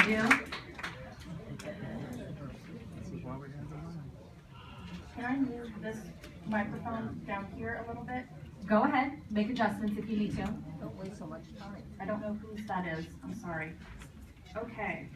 do. Can I move this microphone down here a little bit? Go ahead, make adjustments if you need to. Don't waste so much time. I don't know whose that is, I'm sorry. Okay.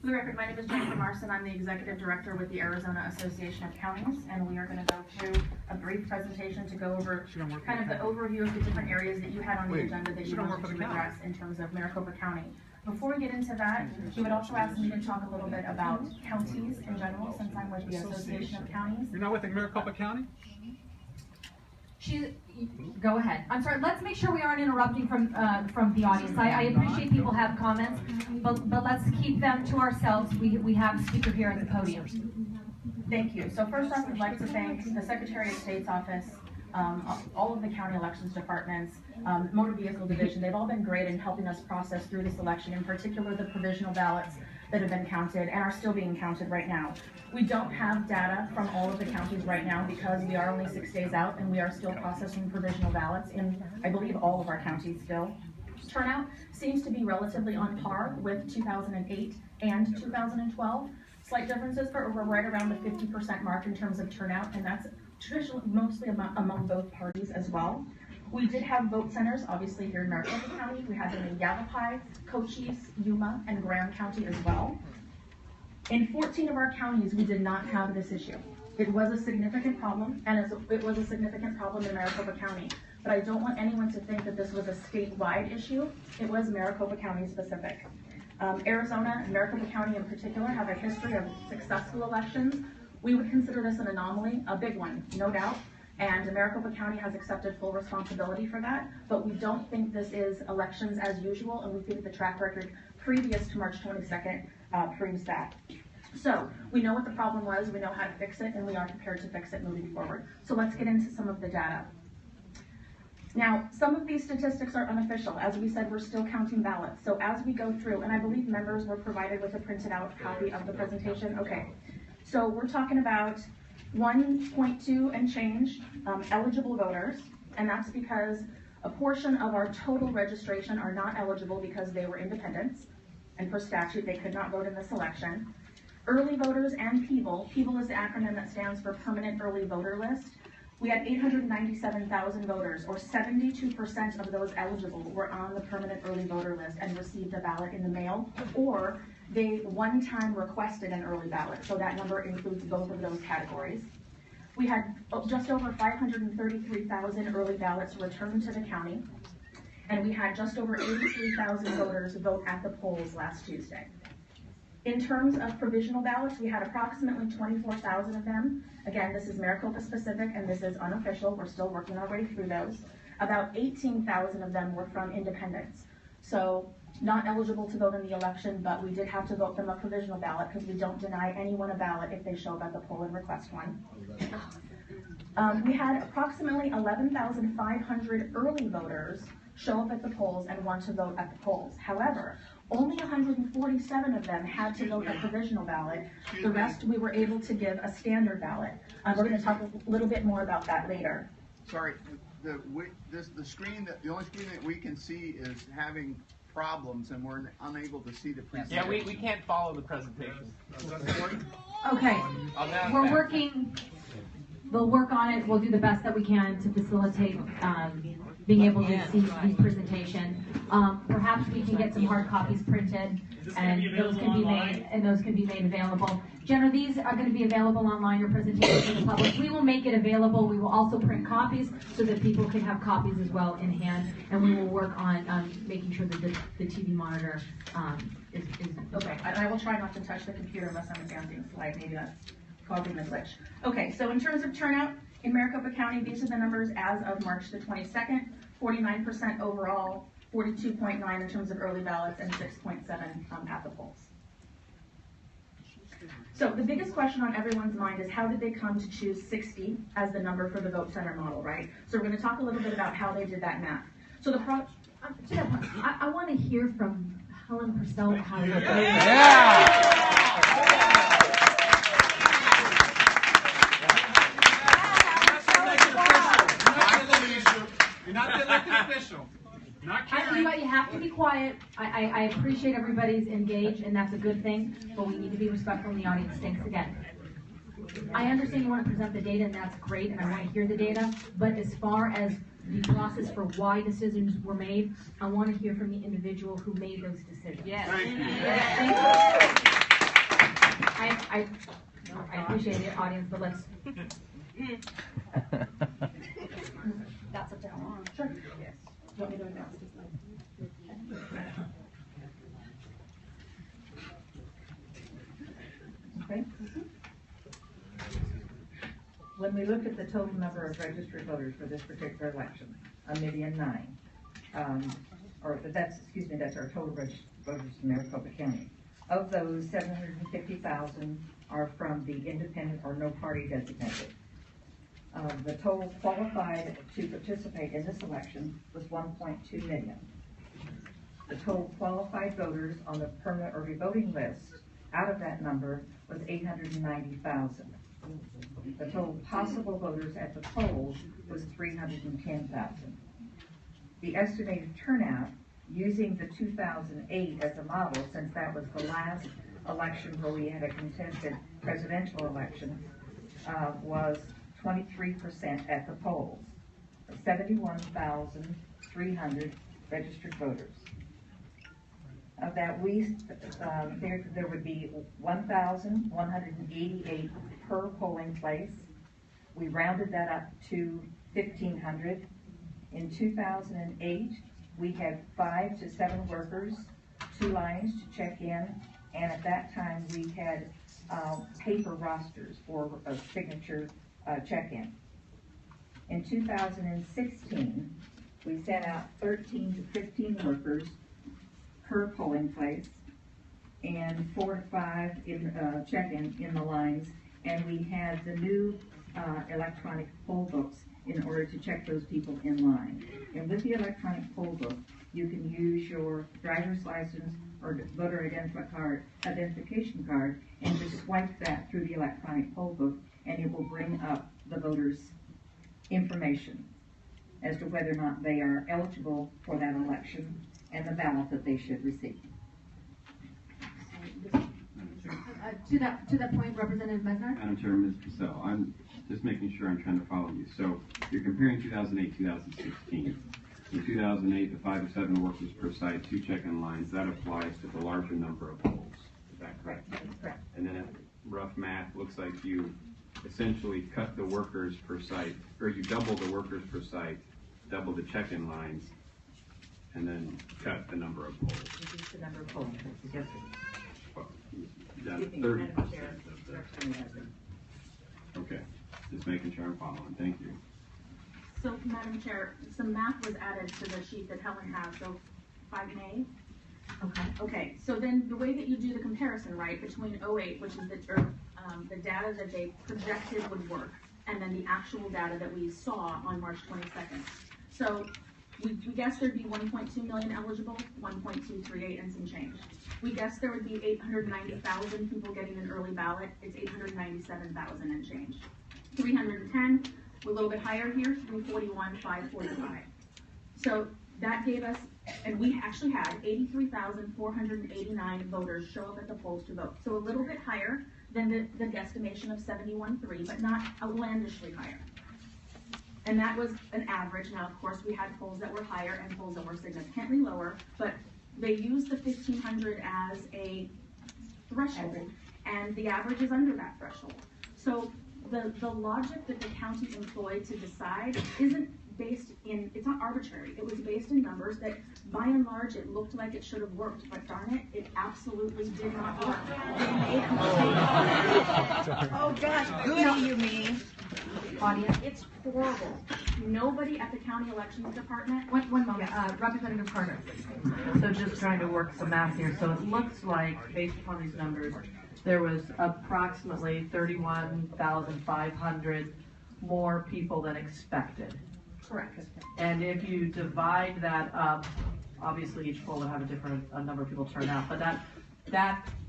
For the record, my name is Jennifer Marson. I'm the Executive Director with the Arizona Association of Counties, and we are going to go through a brief presentation to go over kind of the overview of the different areas that you had on the agenda that you wanted to address in terms of Maricopa County. Before we get into that, we would also ask me to talk a little bit about counties in general, since I'm with the Association of Counties. You're not with the Maricopa County? Go ahead. I'm sorry, let's make sure we aren't interrupting from the audience. I appreciate people have comments, but let's keep them to ourselves. We have a speaker here at the podium. Thank you. So first off, I'd like to thank the Secretary of State's office, all of the county elections departments, motor vehicle division. They've all been great in helping us process through this election, in particular the provisional ballots that have been counted and are still being counted right now. We don't have data from all of the counties right now because we are only 6 days out and we are still processing provisional ballots in, I believe, all of our counties still. Turnout seems to be relatively on par with 2008 and 2012. Slight differences, but we're right around the 50% mark in terms of turnout, and that's traditionally mostly among both parties as well. We did have vote centers, obviously, here in Maricopa County. We had them in Yavapai, Cochise, Yuma, and Graham County as well. In 14 of our counties, we did not have this issue. It was a significant problem, and it was a significant problem in Maricopa County. But I don't want anyone to think that this was a statewide issue. It was Maricopa County specific. Arizona and Maricopa County in particular have a history of successful elections. We would consider this an anomaly, a big one, no doubt. And Maricopa County has accepted full responsibility for that, but we don't think this is elections as usual, and we think the track record previous to March 22nd proves that. So we know what the problem was, we know how to fix it, and we are prepared to fix it moving forward. So let's get into some of the data. Now, some of these statistics are unofficial. As we said, we're still counting ballots. So as we go through, and I believe members were provided with a printed out copy of the presentation. Okay, so we're talking about 1.2 and change eligible voters, and that's because a portion of our total registration are not eligible because they were independents, and per statute they could not vote in this election. Early voters and PEVOL. PEVOL is the acronym that stands for Permanent Early Voter List. We had 897,000 voters, or 72% of those eligible were on the Permanent Early Voter List and received a ballot in the mail, or they one time requested an early ballot, so that number includes both of those categories. We had just over 533,000 early ballots returned to the county, and we had just over 83,000 voters vote at the polls last Tuesday. In terms of provisional ballots, we had approximately 24,000 of them. Again, this is Maricopa specific and this is unofficial. We're still working our way through those. About 18,000 of them were from independents. So not eligible to vote in the election, but we did have to vote them a provisional ballot because we don't deny anyone a ballot if they show up at the poll and request one. We had approximately 11,500 early voters show up at the polls and want to vote at the polls. However, only 147 of them had to vote a provisional ballot. The rest we were able to give a standard ballot. We're going to talk a little bit more about that later. Sorry, the screen the only screen that we can see is having problems, and we're unable to see the presentation. Yeah, we can't follow the presentation. Okay, we're working. We'll work on it. We'll do the best that we can to facilitate being able to see the presentation. Perhaps we can get some hard copies printed, and those can be made available. Jenna, these are going to be available online, your presentation to the public. We will make it available. We will also print copies so that people can have copies as well in hand, and we will work on making sure that the TV monitor is okay. And I will try not to touch the computer unless I'm advancing the slide. Maybe that's causing the glitch. Okay, so in terms of turnout, in Maricopa County, these are the numbers as of March the 22nd, 49% overall, 42.9 in terms of early ballots, and 6.7 at the polls. So the biggest question on everyone's mind is how did they come to choose 60 as the number for the vote center model, right? So we're going to talk a little bit about how they did that math. So the I want to hear from Helen Purcell. You're not the elected official. You have to be quiet. I appreciate everybody's engaged, and that's a good thing, but we need to be respectful in the audience. Thanks again. I understand you want to present the data, and that's great, and I want to hear the data, but as far as the process for why decisions were made, I want to hear from the individual who made those decisions. Yes. Thank you. Thank you. I appreciate it, audience, but let's. That's up to how long? Sure. Yes. Do you want me to advance this slide? Okay. When we look at the total number of registered voters for this particular election, 1,009,000, that's our total registered voters in Maricopa County. Of those, 750,000 are from the independent or no party designated. The total qualified to participate in this election was 1.2 million. The total qualified voters on the permanent early voting list out of that number was 890,000. The total possible voters at the polls was 310,000. The estimated turnout using the 2008 as a model, since that was the last election where we had a contested presidential election, was 23% at the polls, 71,300 registered voters. Of that, there would be 1,188 per polling place. We rounded that up to 1,500. In 2008, we had 5 to 7 workers, 2 lines to check in, and at that time we had paper rosters for a signature check-in. In 2016, we sent out 13 to 15 workers per polling place and 4 to 5 in check-in in the lines, and we had the new electronic poll books in order to check those people in line. And with the electronic poll book, you can use your driver's license or voter identification card and just swipe that through the electronic poll book, and it will bring up the voters' information as to whether or not they are eligible for that election and the ballot that they should receive. To that point, Representative Mesnar? Madam Chair, Ms. Purcell, I'm just making sure I'm trying to follow you. So you're comparing 2008, 2016. In 2008, the 5 to 7 workers per site, 2 check-in lines, that applies to the larger number of polls. Is that correct? That is correct. And then rough math looks like you essentially cut the workers per site, or you double the workers per site, double the check-in lines, and then cut the number of polls. Reduce the number of polling places, yes, sir. Well, down to 30%. Okay, just making sure I'm following. Thank you. So, Madam Chair, some math was added to the sheet that Helen has, so if I may. Okay. Okay, so then the way that you do the comparison, right, between 08, which is the data that they projected would work, and then the actual data that we saw on March 22nd. So we guessed there'd be 1.2 million eligible, 1.238 and some change. We guessed there would be 890,000 people getting an early ballot. It's 897,000 and change. 310, we're a little bit higher here, 341,545. So that gave us, and we actually had 83,489 voters show up at the polls to vote. So a little bit higher than the guesstimation of 71.3, but not outlandishly higher. And that was an average. Now, of course, we had polls that were higher and polls that were significantly lower, but they used the 1,500 as a threshold, and the average is under that threshold. So the logic that the county employed to decide isn't based in, it's not arbitrary. It was based in numbers that, by and large, it looked like it should have worked, but darn it, it absolutely did not work. Oh, gosh, goody, you mean? Audience? It's horrible. Nobody at the county elections department. One moment. Representative Carter. So just trying to work some math here. So it looks like, based upon these numbers, there was approximately 31,500 more people than expected. Correct. And if you divide that up, obviously each poll would have a different number of people turn out, but that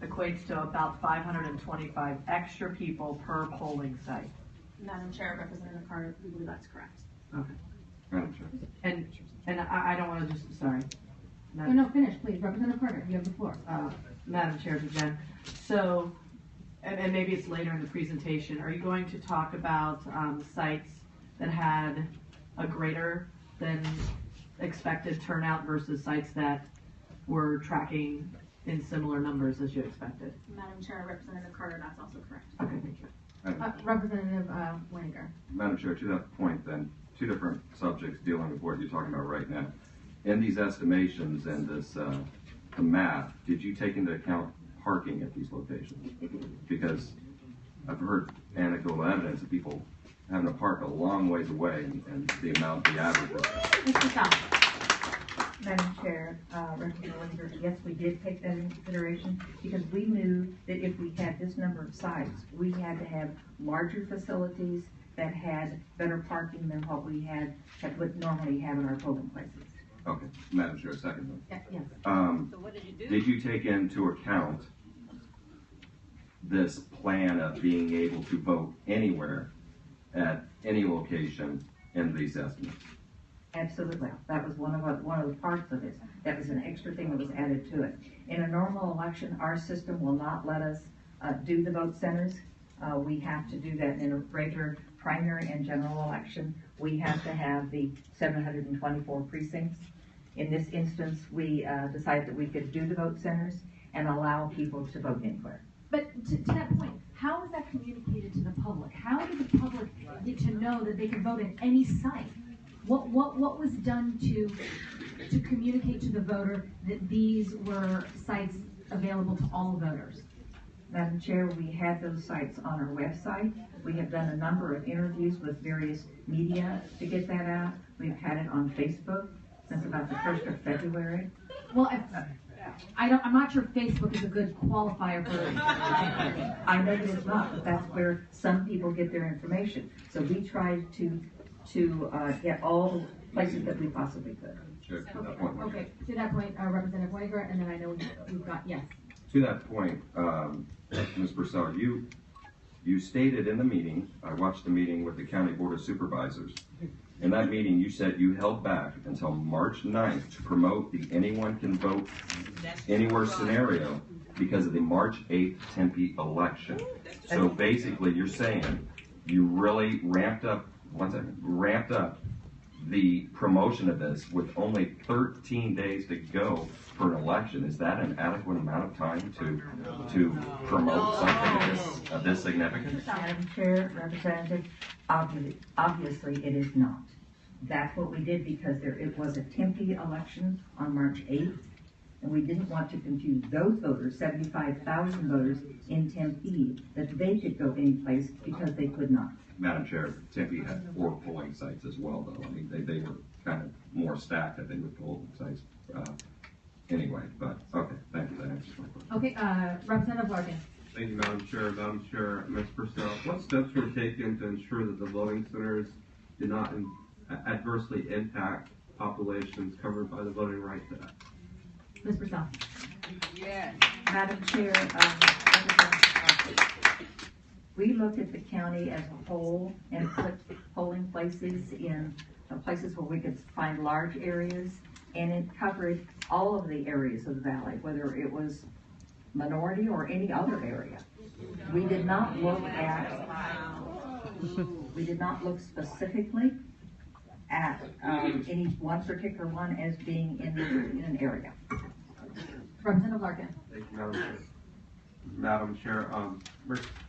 equates to about 525 extra people per polling site. Madam Chair, Representative Carter, we believe that's correct. Okay. Madam Chair. And I don't want to just, sorry. Oh, no, finish, please. Representative Carter, you have the floor. Madam Chair to Jen. So, and maybe it's later in the presentation, are you going to talk about sites that had a greater than expected turnout versus sites that were tracking in similar numbers as you expected? Madam Chair, Representative Carter, that's also correct. Okay, thank you. Representative Winiger. Madam Chair, to that point then, two different subjects dealing with what you're talking about right now. In these estimations and this, the math, did you take into account parking at these locations? Because I've heard anecdotal evidence of people having to park a long ways away and the amount, the average. Mr. South. Madam Chair, Representative Winter, yes, we did take that into consideration because we knew that if we had this number of sites, we had to have larger facilities that had better parking than what we would normally have in our polling places. Okay, Madam Chair, secondly. Yes. Did you take into account this plan of being able to vote anywhere at any location in these estimates? Absolutely. That was one of the parts of it. That was an extra thing that was added to it. In a normal election, our system will not let us do the vote centers. We have to do that in a regular primary and general election. We have to have the 724 precincts. In this instance, we decided that we could do the vote centers and allow people to vote anywhere. But to that point, how is that communicated to the public? How did the public get to know that they can vote at any site? What was done to communicate to the voter that these were sites available to all voters? Madam Chair, we have those sites on our website. We have done a number of interviews with various media to get that out. We've had it on Facebook since about the 1st of February. Well, I'm not sure Facebook is a good qualifier for. I know that it's not, but that's where some people get their information. So we tried to get all the places that we possibly could. Chair, to that point. Okay, to that point, Representative Winiger, and then I know we've got, yes. To that point, Ms. Purcell, you stated in the meeting, I watched the meeting with the County Board of Supervisors. In that meeting, you said you held back until March 9th to promote the anyone can vote anywhere scenario because of the March 8th Tempe election. So basically, you're saying you really ramped up the promotion of this with only 13 days to go for an election. Is that an adequate amount of time to promote something of this significance? Madam Chair, Representative, obviously it is not. That's what we did because it was a Tempe election on March 8th, and we didn't want to confuse those voters, 75,000 voters in Tempe, that they could go any place because they could not. Madam Chair, Tempe had 4 polling sites as well, though. I mean, they were kind of more stacked, I think, with polling sites anyway. But, okay, thank you. That answers my question. Okay, Representative Larkin. Thank you, Madam Chair. Madam Chair, Ms. Purcell, what steps were taken to ensure that the voting centers did not adversely impact populations covered by the Voting Rights Act? Ms. Purcell. Madam Chair, we looked at the county as a whole and put polling places in places where we could find large areas, and it covered all of the areas of the valley, whether it was minority or any other area. We did not look specifically at any one particular one as being in an area. Representative Larkin. Thank you, Madam Chair. Madam Chair,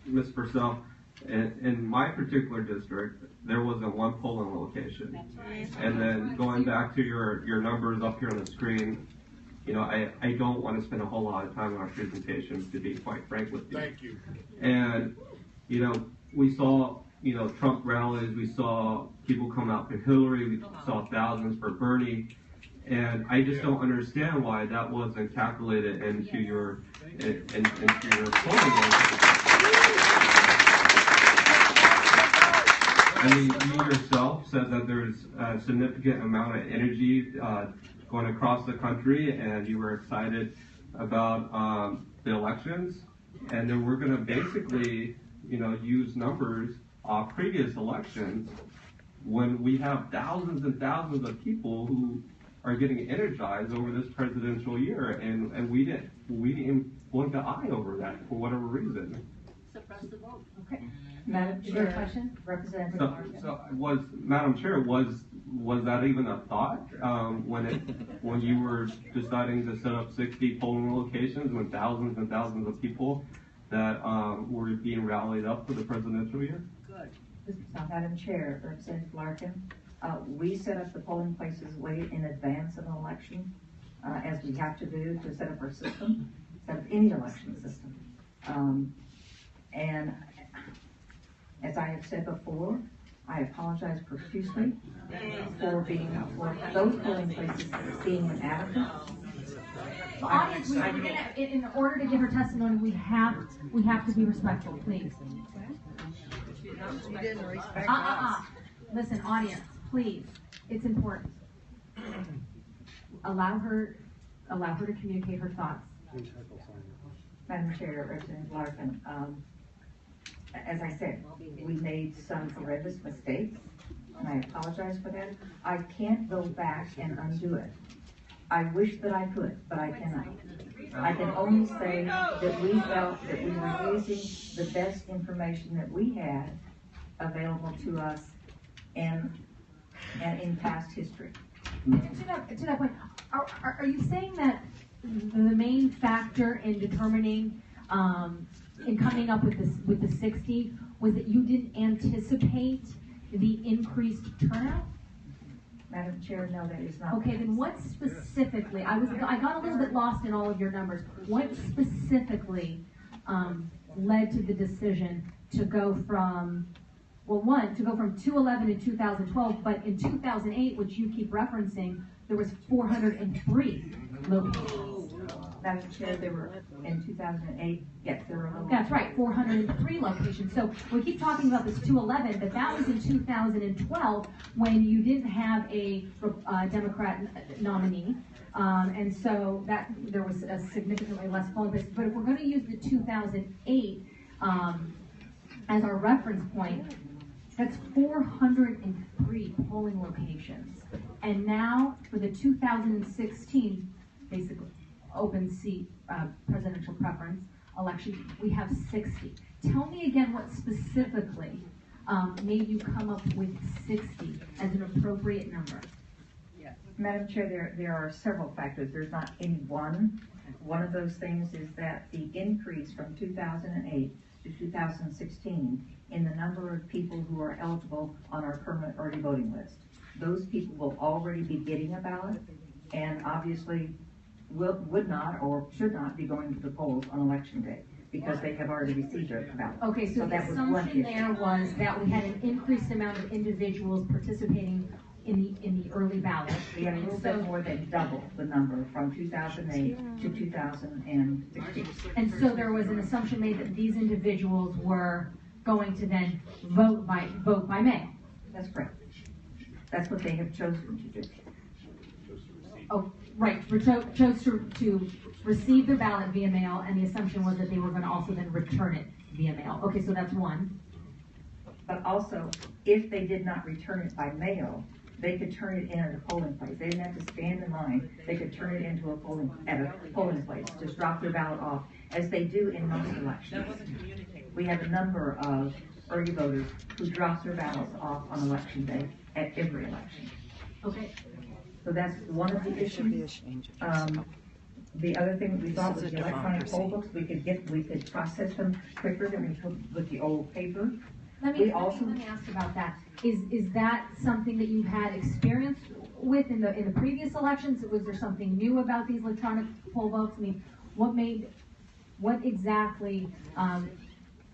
Ms. Purcell, in my particular district, there wasn't one polling location. And then going back to your numbers up here on the screen, you know, I don't want to spend a whole lot of time on our presentation, to be quite frank with you. Thank you. And, you know, we saw, you know, Trump rallies, we saw people come out for Hillary, we saw thousands for Bernie. And I just don't understand why that wasn't calculated into your polling location. I mean, you yourself said that there's a significant amount of energy going across the country, and you were excited about the elections, and then we're going to basically, you know, use numbers of previous elections when we have thousands and thousands of people who are getting energized over this presidential year, and we didn't blink an eye over that for whatever reason. Suppress the vote. Okay. Madam Is there a Chair, question? Representative So, Larkin. Madam Chair, was that even a thought when you were deciding to set up 60 polling locations when thousands and thousands of people that were being rallied up for the presidential year? Good. Madam Chair, Representative Larkin, we set up the polling places way in advance of an election, as we have to do to set up our system, set up any election system. And as I have said before, I apologize profusely for those polling places being inadequate. Audience, in order to give her testimony, we have to be respectful, please. She didn't respect us. Listen, audience, please, it's important. Allow her to communicate her thoughts. Madam Chair, Representative Larkin, as I said, we made some horrendous mistakes, and I apologize for that. I can't go back and undo it. I wish that I could, but I cannot. I can only say that we felt that we were using the best information that we had available to us and in past history. To that point, are you saying that the main factor in determining, in coming up with the 60 was that you didn't anticipate the increased turnout? Madam Chair, no, that is not. Okay, then what specifically, I got a little bit lost in all of your numbers. What specifically led to the decision to go from, well, to go from 211 in 2012, but in 2008, which you keep referencing, there was 403 locations. Madam Chair, there were, in 2008, yes, there were. That's right, 403 locations. So we keep talking about this 211, but that was in 2012 when you didn't have a Democrat nominee. And so that there was a significantly less polling place. But if we're going to use the 2008 as our reference point, that's 403 polling locations. And now for the 2016, basically, open seat presidential preference election, we have 60. Tell me again what specifically made you come up with 60 as an appropriate number. Madam Chair, there are several factors. There's not any one. One of those things is that the increase from 2008 to 2016 in the number of people who are eligible on our permanent early voting list. Those people will already be getting a ballot and obviously would not or should not be going to the polls on election day because they have already received their ballot. Okay, so the that was one assumption issue. there was that we had an increased amount of individuals participating in the early ballot. We had a little bit more than double the number from 2008 to 2016. And so there was an assumption made that these individuals were going to then vote by mail. That's correct. That's what they have chosen to do. Oh, right, chose to receive their ballot via mail, and the assumption was that they were going to also then return it via mail. Okay, so that's one. But also, if they did not return it by mail, they could turn it in at a polling place. They didn't have to stand in line. They could turn it into a polling place, just drop their ballot off, as they do in most elections. We have a number of early voters who drop their ballots off on election day at every election. Okay. So that's one of the issues. The other thing we thought was the electronic poll books. We could process them quicker than we could with the old paper. Let me ask about that. Is that something that you've had experience with in the previous elections? Was there something new about these electronic poll books? I mean, what exactly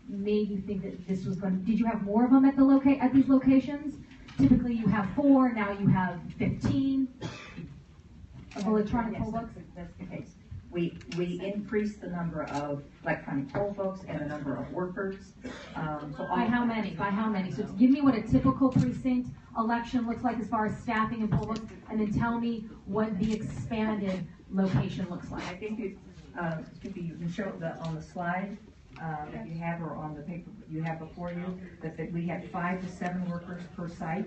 made you think that this was going to? Did you have more of them at these locations? Typically, you have 4. Now you have 15 of electronic poll books. That's the case. We increased the number of electronic poll books and the number of workers. By how many? By how many? So give me what a typical precinct election looks like as far as staffing and poll books, and then tell me what the expanded location looks like. I think you can show on the slide. that you have, or on the paper you have before you, that we had 5 to 7 workers per site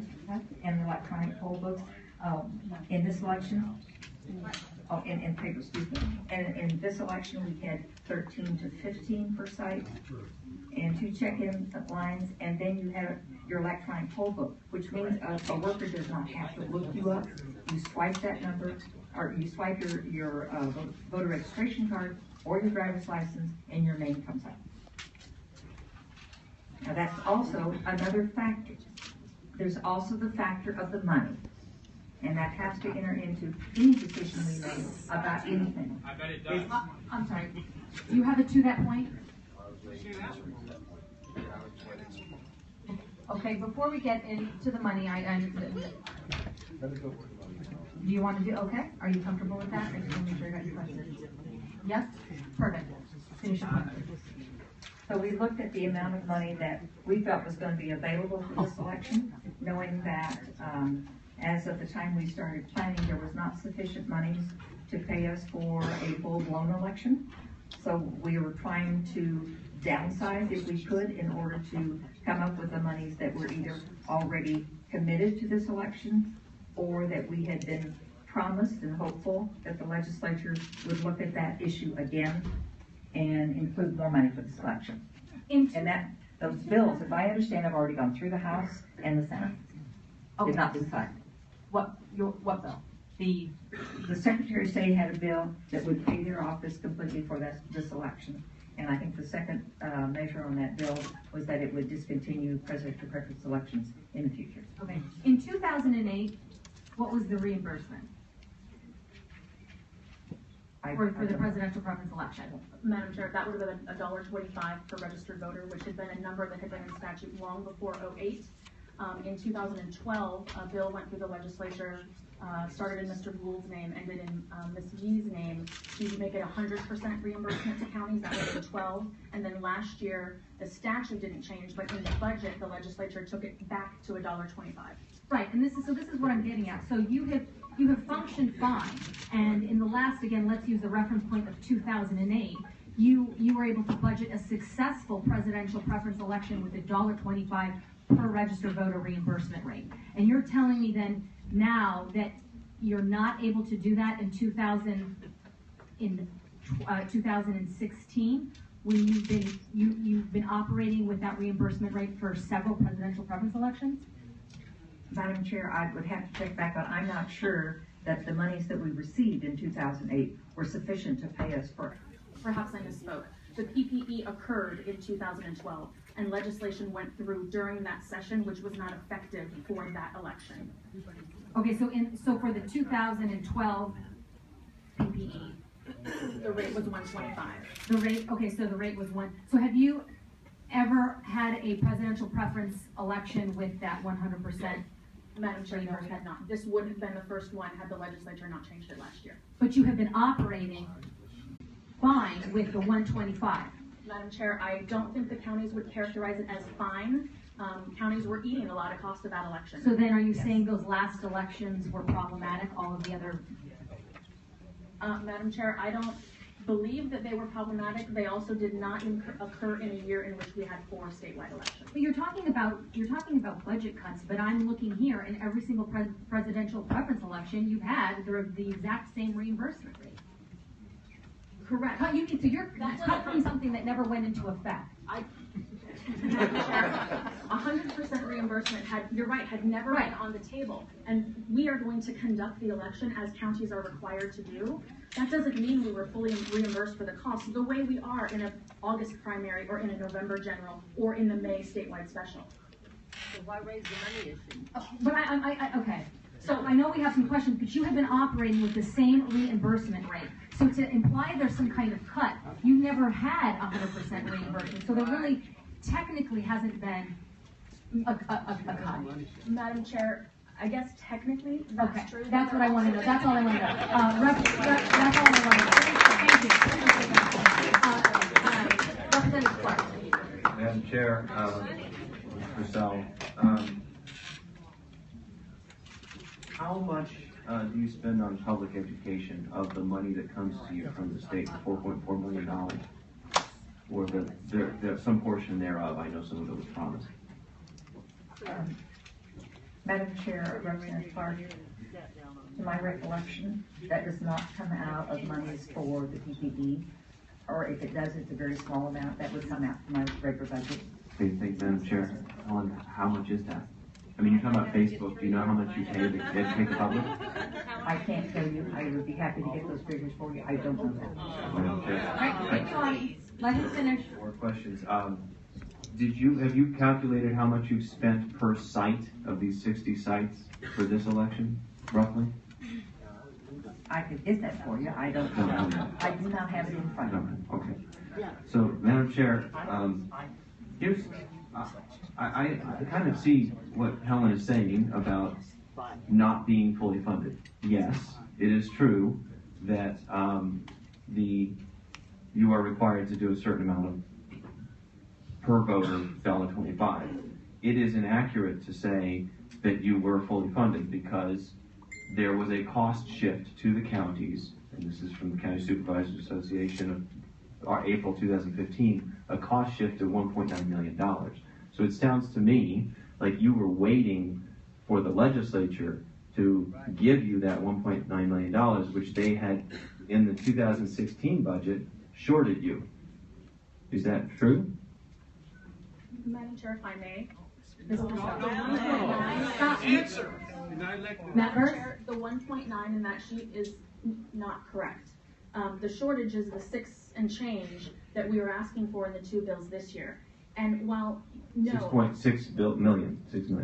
in electronic poll books, in this election. Oh, in paper, excuse me. And in this election, we had 13 to 15 per site, and 2 check-in lines, and then you have your electronic poll book, which means a worker does not have to look you up. You swipe that number, or you swipe your voter registration card or your driver's license, and your name comes up. Now that's also another factor. There's also the factor of the money. And that has to enter into any decision we make about anything. I bet it does. I'm sorry. Do you have it to that point? Okay, before we get into the money, do you want to do, okay? Are you comfortable with that? I just want to make sure I got your questions. Yes? Perfect. Finish your question. So we looked at the amount of money that we felt was going to be available for this election, knowing that as of the time we started planning, there was not sufficient money to pay us for a full-blown election. So we were trying to downsize if we could in order to come up with the monies that were either already committed to this election or that we had been promised and hopeful that the legislature would look at that issue again and include more money for this election. And those bills, if I understand, have already gone through the House and the Senate. Okay. Did not been signed. What bill? The Secretary of State had a bill that would pay their office completely for this election. And I think the second measure on that bill was that it would discontinue presidential preference elections in the future. Okay. In 2008, what was the reimbursement for the presidential preference election? Madam Chair, that would have been $1.25 per registered voter, which had been a number that had been in statute long before '08. In 2012, a bill went through the legislature, started in Mr. Gould's name, ended in Ms. Yee's name, to make it 100% reimbursement to counties. That was in 12. And then last year, the statute didn't change, but in the budget, the legislature took it back to $1.25. Right, and this is what I'm getting at. So you have functioned fine, and in the last, again, let's use the reference point of 2008, you were able to budget a successful presidential preference election with $1.25 per registered voter reimbursement rate. And you're telling me then now that you're not able to do that in 2016 when you've been operating with that reimbursement rate for several presidential preference elections? Madam Chair, I would have to check back on. I'm not sure that the monies that we received in 2008 were sufficient to pay us for. Perhaps I misspoke. The PPE occurred in 2012, and legislation went through during that session, which was not effective for that election. Okay, so for the 2012 PPE, the rate was $1.25. The rate, okay, so the rate was one. So have you ever had a presidential preference election with that 100%? Madam Chair, no, we had not. This would have been the first one had the legislature not changed it last year. But you have been operating fine with the 125. Madam Chair, I don't think the counties would characterize it as fine. Counties were eating a lot of cost of that election. So then are you saying those last elections were problematic, all of the other? Madam Chair, I don't believe that they were problematic. They also did not occur in a year in which we had 4 statewide elections. But you're talking about budget cuts, but I'm looking here in every single presidential preference election you had the exact same reimbursement rate. Correct. So you're cut from something that never went into effect. 100% reimbursement had never been on the table. And we are going to conduct the election as counties are required to do. That doesn't mean we were fully reimbursed for the cost the way we are in an August primary or in a November general or in the May statewide special. So why raise the money issue? But okay. So I know we have some questions, but you have been operating with the same reimbursement rate. So to imply there's some kind of cut, you never had 100% reimbursement. So there really technically hasn't been a cut. Madam Chair, I guess technically that's true. That's what I want to know. That's all I want to know. That's all I want to know. Thank you. Representative Clark. Madam Chair, Purcell, how much do you spend on public education of the money that comes to you from the state, $4.4 million? or some portion thereof? I know some of it was promised. Madam Chair, Representative Clark, to my recollection, that does not come out of monies for the PPE, or if it does, it's a very small amount that would come out from my regular budget. Okay, thanks, Madam Chair. Helen, how much is that? I mean, you're talking about Facebook. Do you know how much you pay to educate the public? I can't tell you. I would be happy to get those figures for you. I don't know that. Madam Chair. Let him finish. More questions. Have you calculated how much you've spent per site of these 60 sites for this election, roughly? I could get that for you. I don't know. I do not have it in front of me. Okay. So, Madam Chair, here's, I kind of see what Helen is saying about not being fully funded. Yes, it is true that you are required to do a certain amount of per voter ballot 25. It is inaccurate to say that you were fully funded because there was a cost shift to the counties, and this is from the County Supervisors Association of April 2015, a cost shift of $1.9 million. So it sounds to me like you were waiting for the legislature to give you that $1.9 million, which they had in the 2016 budget shorted you. Is that true? Madam Chair, if I may. Members? The 1.9 in that sheet is not correct. The shortage is the 6 and change that we were asking for in the 2 bills this year. And while, no. 6.6 million.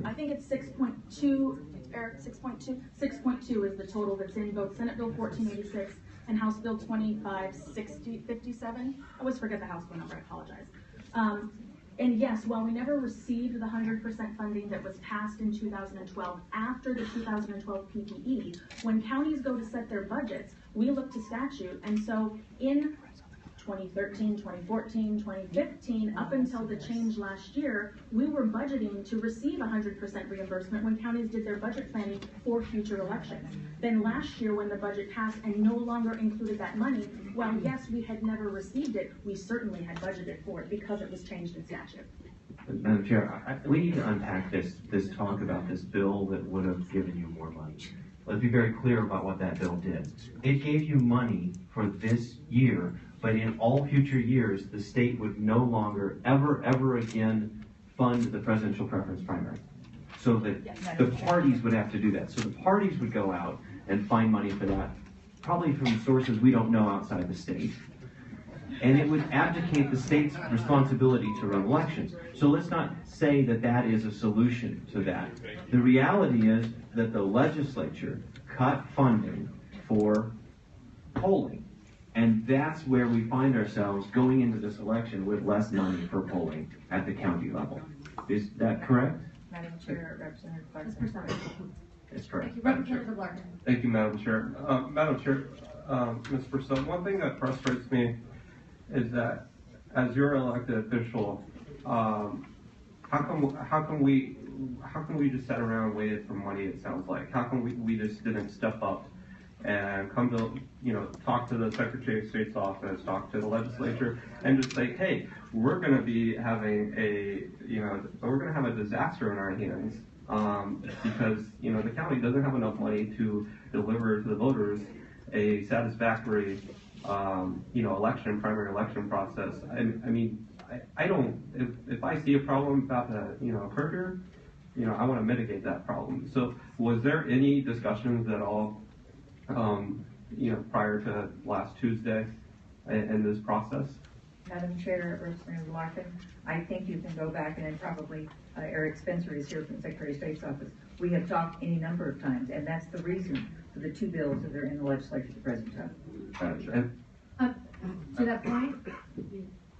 I think it's 6.2, Eric, 6.2? 6.2 is the total that's in both Senate Bill 1486 and House Bill 2557. I always forget the House bill number, I apologize. And yes, while we never received the 100% funding that was passed in 2012 after the 2012 PPE, when counties go to set their budgets, we look to statute. And so in 2013, 2014, 2015, up until the change last year, we were budgeting to receive 100% reimbursement when counties did their budget planning for future elections. Then last year, when the budget passed and no longer included that money, while yes, we had never received it, we certainly had budgeted for it because it was changed in statute. Madam Chair, we need to unpack this talk about this bill that would have given you more money. Let's be very clear about what that bill did. It gave you money for this year, but in all future years, the state would no longer, ever again fund the presidential preference primary. So that the parties would have to do that. So the parties would go out and find money for that, probably from sources we don't know outside the state. And it would abdicate the state's responsibility to run elections. So let's not say that that is a solution to that. The reality is that the legislature cut funding for polling. And that's where we find ourselves going into this election with less money for polling at the county level. Is that correct? Madam Chair, Representative Clark. That's correct. Thank you, Representative Larkin. Thank you, Madam Chair. Madam Chair, Ms. Purcell, one thing that frustrates me is that as your elected official, how can we just sit around and waited for money? It sounds like. How come we just didn't step up and come to, talk to the Secretary of State's office, talk to the legislature, and just say, hey, we're going to be having we're going to have a disaster in our hands because, the county doesn't have enough money to deliver to the voters a satisfactory, primary election process. I don't, if I see a problem about to, occur here, I want to mitigate that problem. So was there any discussions at all prior to last Tuesday in this process? Madam Chair, Representative Larkin, I think you can go back and then probably Eric Spencer is here from the Secretary of State's office. We have talked any number of times, and that's the reason for the 2 bills that are in the legislature at the present time. To that point?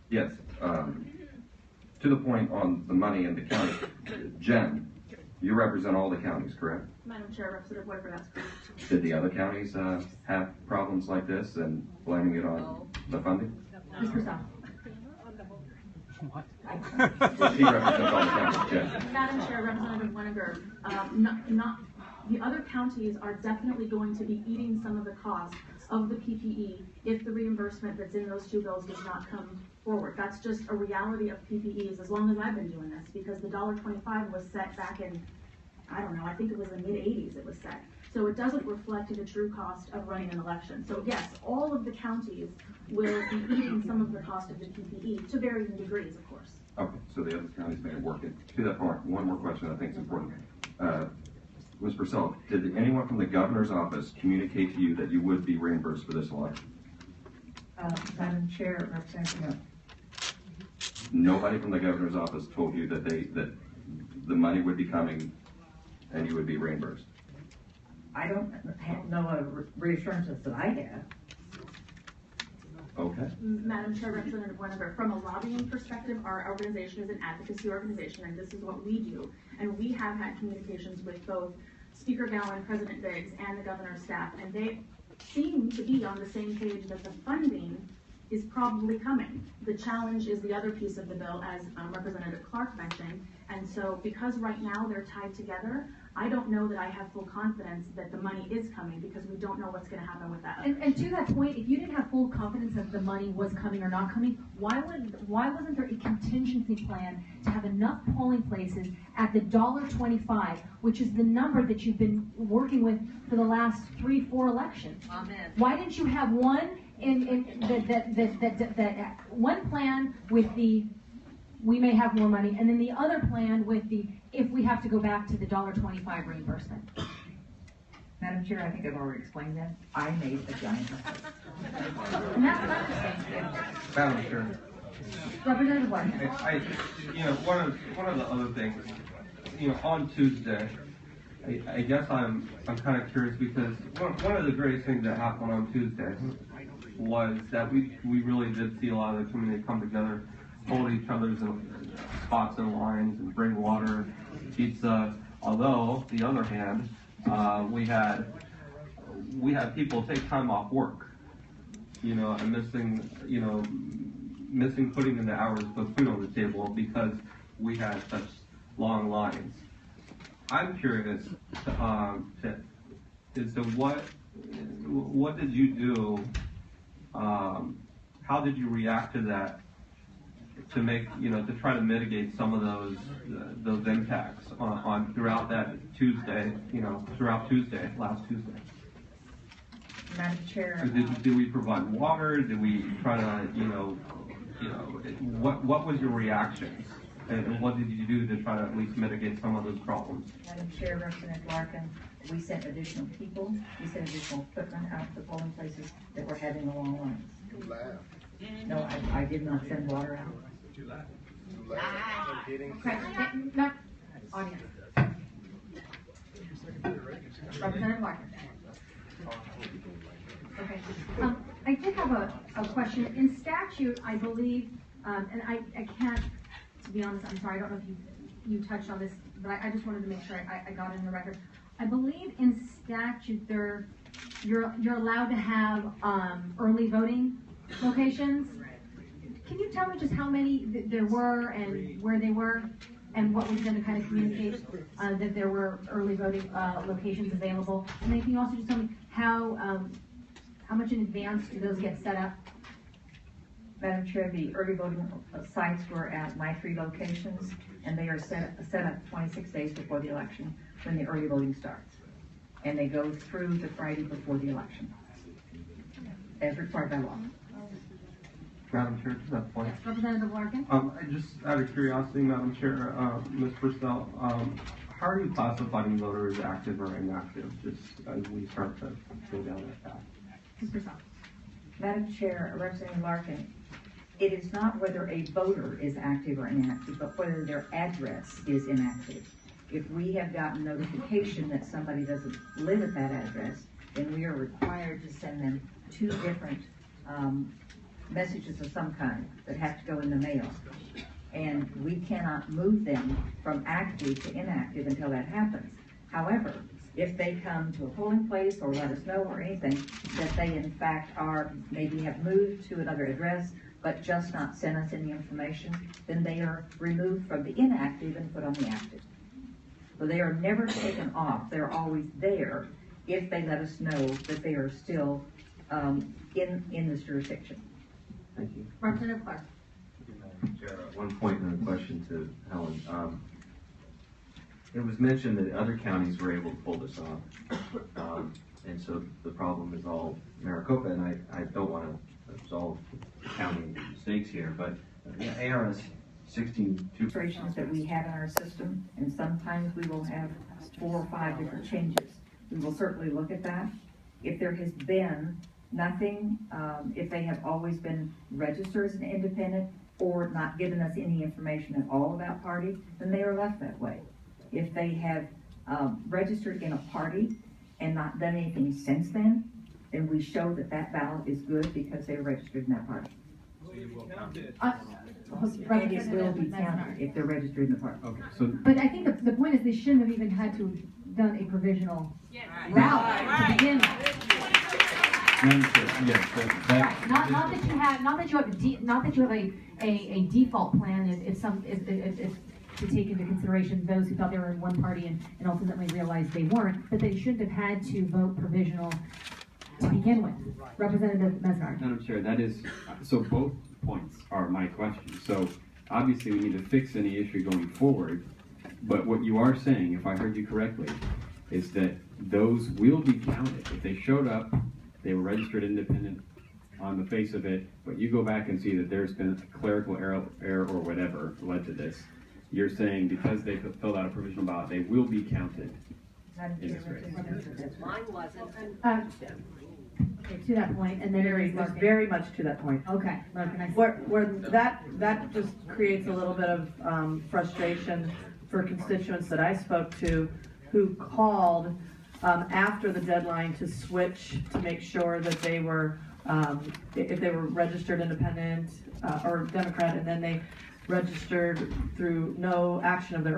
Yes. To the point on the money in the county, Jen, you represent all the counties, correct? Madam Chair, Representative Whitaker, that's correct. Did the other counties have problems like this and blaming it on the funding? Ms. Purcell. She represents all the counties, Jen. Madam Chair, Representative Whitaker, the other counties are definitely going to be eating some of the cost of the PPE if the reimbursement that's in those two bills does not come forward. That's just a reality of PPEs as long as I've been doing this, because the $1.25 was set back in, I don't know, I think it was the mid-80s it was set. So it doesn't reflect the true cost of running an election. So yes, all of the counties will be eating some of the cost of the PPE to varying degrees, of course. Okay, so the other counties may work it. To that point, one more question I think is important. Ms. Purcell, did anyone from the governor's office communicate to you that you would be reimbursed for this election? Madam Chair, Representative Young. Nobody from the governor's office told you that the money would be coming and you would be reimbursed? I don't know reassurances that I have. Okay. Madam Chair, Representative Wenever, from a lobbying perspective, our organization is an advocacy organization, and this is what we do. And we have had communications with both Speaker Gowan, President Biggs, and the governor's staff, and they seem to be on the same page that the funding is probably coming. The challenge is the other piece of the bill, as Representative Clark mentioned, and so because right now they're tied together, I don't know that I have full confidence that the money is coming, because we don't know what's going to happen with that. And to that point, if you didn't have full confidence that the money was coming or not coming, why wasn't there a contingency plan to have enough polling places at the $1.25, which is the number that you've been working with for the last 3-4 elections? Amen. Why didn't you have one one plan with the we may have more money, and then the other plan with the if we have to go back to the $1.25 reimbursement? Madam Chair, I think I've already explained that. I made a giant mistake. And that's what I'm saying. Madam Chair. Representative Warren. One of the other things, on Tuesday, I guess I'm kind of curious, because one of the greatest things that happened on Tuesday was that we really did see a lot of the community come together, hold each other's spots and lines, and bring water, pizza. Although, the other hand, we had people take time off work, and missing putting in the hours to put food on the table because we had such long lines. I'm curious as to what did you do? How did you react to that? To make, to try to mitigate some of those impacts on throughout that Tuesday, last Tuesday. Madam Chair. Did we provide water? Did we try to, what was your reaction? And what did you do to try to at least mitigate some of those problems? Madam Chair, Representative Larkin, we sent additional people, we sent additional equipment out to the polling places that were having the long lines. No, I did not send water out. Okay, no, audience. Representative Larkin. Okay, I did have a question. In statute, I believe, and I can't, to be honest, I'm sorry, I don't know if you touched on this, but I just wanted to make sure I got it in the record. I believe in statute you're allowed to have early voting locations. Can you tell me just how many there were and where they were, and what was going to kind of communicate that there were early voting locations available? And then can you also just tell me how much in advance do those get set up? Madam Chair, the early voting sites were at my 3 locations, and they are set up 26 days before the election when the early voting starts. And they go through the Friday before the election, as required by law. Madam Chair, to that point. Yes, Representative Larkin. Just out of curiosity, Madam Chair, Ms. Purcell, how are you classifying voters active or inactive, just as we start to go down that path? Ms. Purcell. Madam Chair, Representative Larkin, it is not whether a voter is active or inactive, but whether their address is inactive. If we have gotten notification that somebody doesn't live at that address, then we are required to send them 2 different messages of some kind that have to go in the mail. And we cannot move them from active to inactive until that happens. However, if they come to a polling place or let us know or anything that they in fact maybe have moved to another address but just not sent us any information, then they are removed from the inactive and put on the active. So they are never taken off, they're always there if they let us know that they are still, in this jurisdiction. Thank you. Representative Clark. Chair, one point and a question to Helen. It was mentioned that other counties were able to pull this off. And so the problem is all Maricopa, and I don't want to absolve county mistakes here, but ARS 16-2. Registrations that we have in our system, and sometimes we will have 4 or 5 different changes. We will certainly look at that. If there has been nothing, if they have always been registered as an independent or not given us any information at all about party, then they are left that way. If they have registered in a party and not done anything since then we show that that ballot is good because they are registered in that party. And it will be counted if they're registered in the party. Okay, so But I think the point is they shouldn't have even had to have done a provisional route to begin with. Right. Not that you have a default plan if to take into consideration those who thought they were in one party and ultimately realized they weren't, but they shouldn't have had to vote provisional to begin with. Representative Mesnar. Madam Chair, that is, so both points are my question. So obviously we need to fix any issue going forward, but what you are saying, if I heard you correctly, is that those will be counted. If they showed up, they were registered independent on the face of it, but you go back and see that there's been a clerical error or whatever led to this, you're saying because they filled out a provisional ballot, they will be counted in this race. Mine wasn't. Okay, to that point, and then Very much to that point. Okay, Larkin, I see. Where that just creates a little bit of frustration for constituents that I spoke to who called after the deadline to switch to make sure that they were, if they were registered independent or Democrat, and then they registered through no action of their